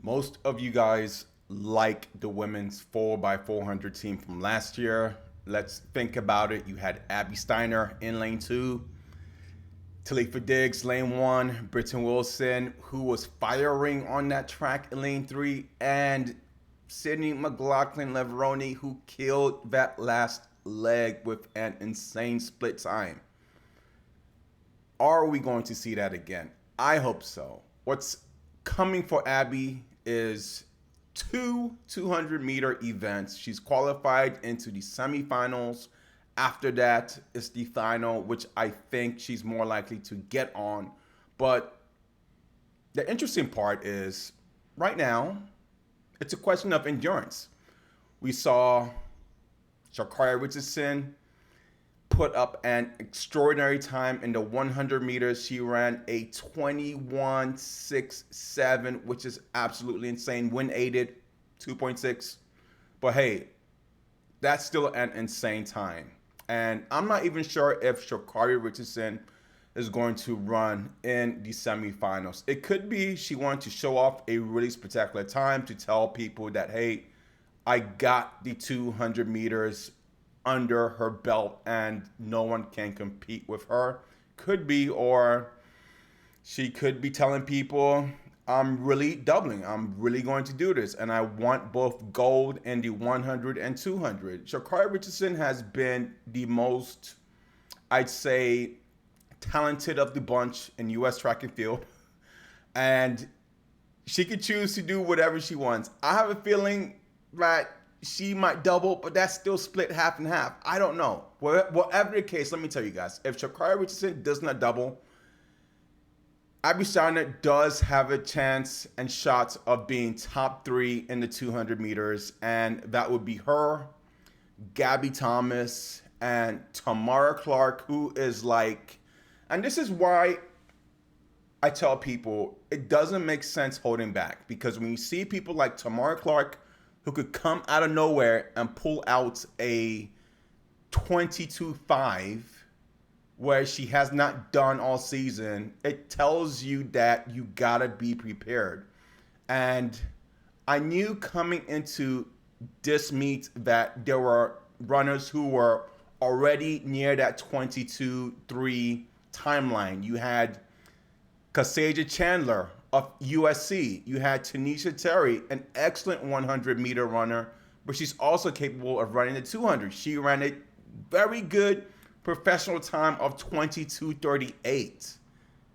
Most of you guys like the women's 4x400 team from last year. Let's think about it. You had Abby Steiner in lane two, Talitha Diggs, lane one, Britton Wilson, who was firing on that track in lane three, and Sydney McLaughlin-Leveroni, who killed that last leg with an insane split time. Are we going to see that again? I hope so. What's coming for Abby is two 200-meter events. She's qualified into the semifinals. After that is the final, which I think she's more likely to get on. But the interesting part is right now, it's a question of endurance. We saw Sha'Carri Richardson put up an extraordinary time in the 100 meters. She ran a 21.67, which is absolutely insane. Wind aided 2.6. But hey, that's still an insane time. And I'm not even sure if Sha'Carri Richardson is going to run in the semifinals. It could be she wanted to show off a really spectacular time to tell people that, hey, I got the 200 meters under her belt and no one can compete with her. Could be, or she could be telling people, I'm really doubling. I'm really going to do this. And I want both gold in the 100 and 200. Sha'Carri Richardson has been the most, I'd say, talented of the bunch in U.S. track and field. And she could choose to do whatever she wants. I have a feeling that she might double, but that's still split half and half. I don't know. Whatever the case, let me tell you guys, if Sha'Carri Richardson does not double, Abby Steiner does have a chance and shots of being top three in the 200 meters, and that would be her, Gabby Thomas, and Tamara Clark, who is like, and this is why I tell people it doesn't make sense holding back, because when you see people like Tamara Clark, who could come out of nowhere and pull out a 22.5 where she has not done all season, it tells you that you gotta be prepared. And I knew coming into this meet that there were runners who were already near that 22.3 timeline. You had Kasaja Chandler of USC. You had Tanisha Terry, an excellent 100-meter runner, but she's also capable of running the 200. She ran a very good professional time of 22:38.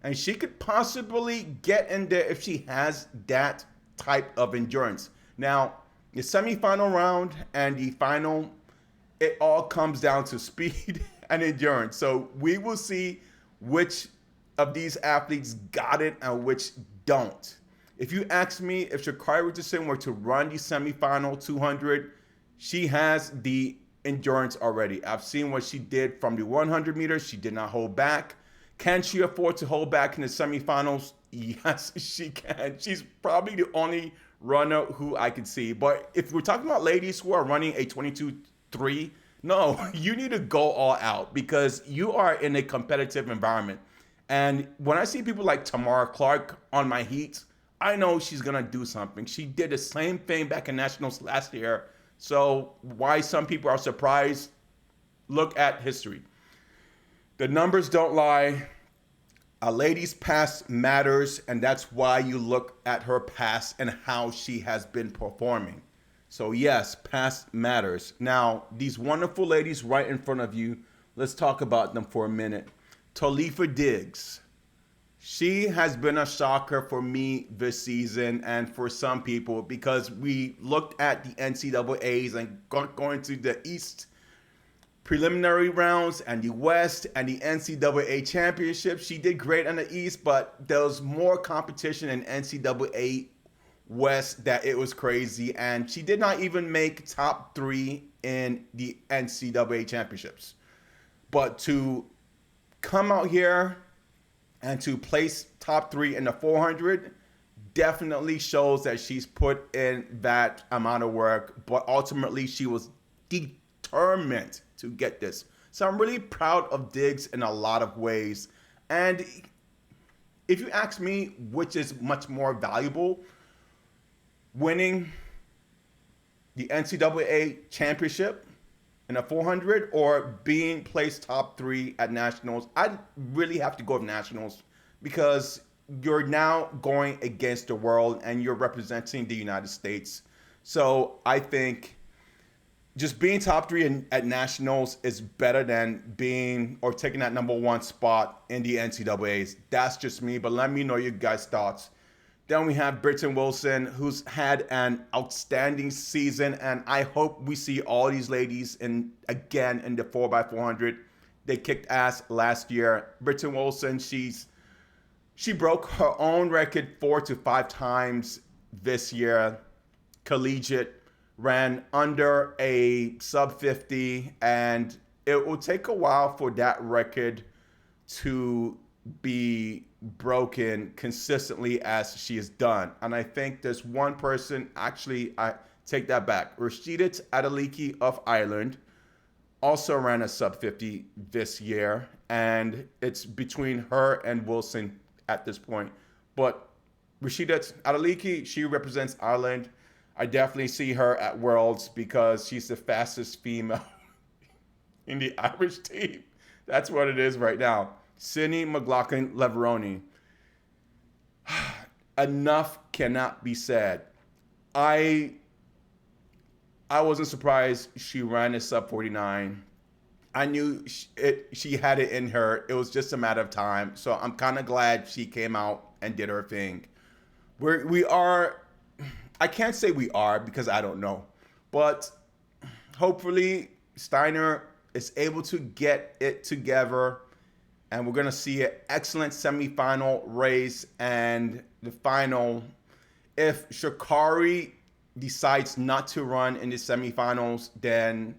And she could possibly get in there if she has that type of endurance. Now, the semifinal round and the final, it all comes down to speed and endurance. So we will see which of these athletes got it and which don't. If you ask me if Sha'Carri Richardson were to run the semifinal 200, she has the endurance already. I've seen what she did from the 100 meters. She did not hold back. Can she afford to hold back in the semifinals? Yes, she can. She's probably the only runner who I can see. But if we're talking about ladies who are running a 22.3, no, you need to go all out because you are in a competitive environment. And when I see people like Tamara Clark on my heat, I know she's going to do something. She did the same thing back in Nationals last year. So why some people are surprised, look at history. The numbers don't lie. A lady's past matters, and that's why you look at her past and how she has been performing. So yes, past matters. Now, these wonderful ladies right in front of you, let's talk about them for a minute. Talitha Diggs. She has been a shocker for me this season and for some people because we looked at the NCAAs and going to the East preliminary rounds and the West and the NCAA championship. She did great in the East, but there was more competition in NCAA West that it was crazy. And she did not even make top three in the NCAA championships. But to come out here and to place top three in the 400 definitely shows that she's put in that amount of work, but ultimately she was determined to get this. So I'm really proud of Diggs in a lot of ways. And if you ask me which is much more valuable, winning the NCAA championship in a 400 or being placed top 3 at nationals. I really have to go with nationals because you're now going against the world and you're representing the United States. So I think just being top 3 at nationals is better than being or taking that number 1 spot in the NCAAs. That's just me, but let me know your guys' thoughts. Then we have Britton Wilson, who's had an outstanding season, and I hope we see all these ladies again in the 4x400. They kicked ass last year. Britton Wilson, she broke her own record 4 to 5 times this year. Collegiate, ran under a sub 50, and it will take a while for that record to be broken consistently as she has done. And I think there's one person, actually, I take that back. Richardson Adeleke of Ireland also ran a sub 50 this year, and it's between her and Wilson at this point. But Richardson Adeleke, she represents Ireland. I definitely see her at Worlds because she's the fastest female in the Irish team. That's what it is right now. Sydney McLaughlin-Leveroni. Enough cannot be said. I wasn't surprised she ran a sub 49. I knew she had it in her. It was just a matter of time. So I'm kind of glad she came out and did her thing. I can't say we are because I don't know. But hopefully Steiner is able to get it together. And we're going to see an excellent semifinal race and the final. If Sha'Carri decides not to run in the semifinals, then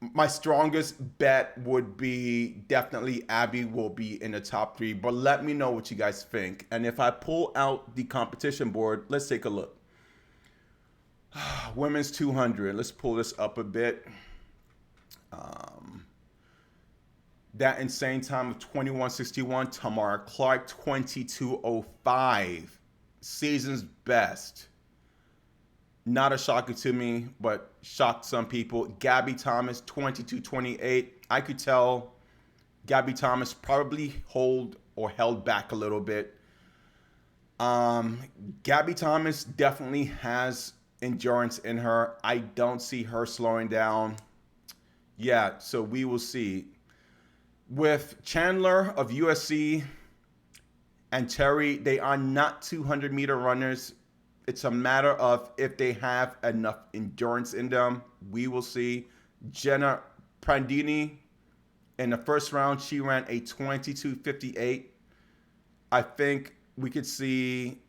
my strongest bet would be definitely Abby will be in the top 3. But let me know what you guys think. And if I pull out the competition board, let's take a look. Women's 200. Let's pull this up a bit. That insane time of 21:61. Tamara Clark, 22:05. Season's best. Not a shocker to me, but shocked some people. Gabby Thomas, 22:28. I could tell Gabby Thomas probably held back a little bit. Gabby Thomas definitely has endurance in her. I don't see her slowing down. Yeah, so we will see. With Chandler of USC and Terry, they are not 200-meter runners. It's a matter of if they have enough endurance in them. We will see. Jenna Prandini, in the first round, she ran a 22:58. I think we could see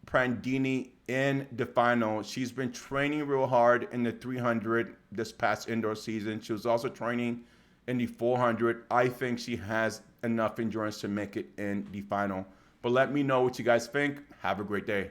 Prandini in the final. She's been training real hard in the 300 this past indoor season. She was also training in the 400. I think she has enough endurance to make it in the final. But let me know what you guys think. Have a great day.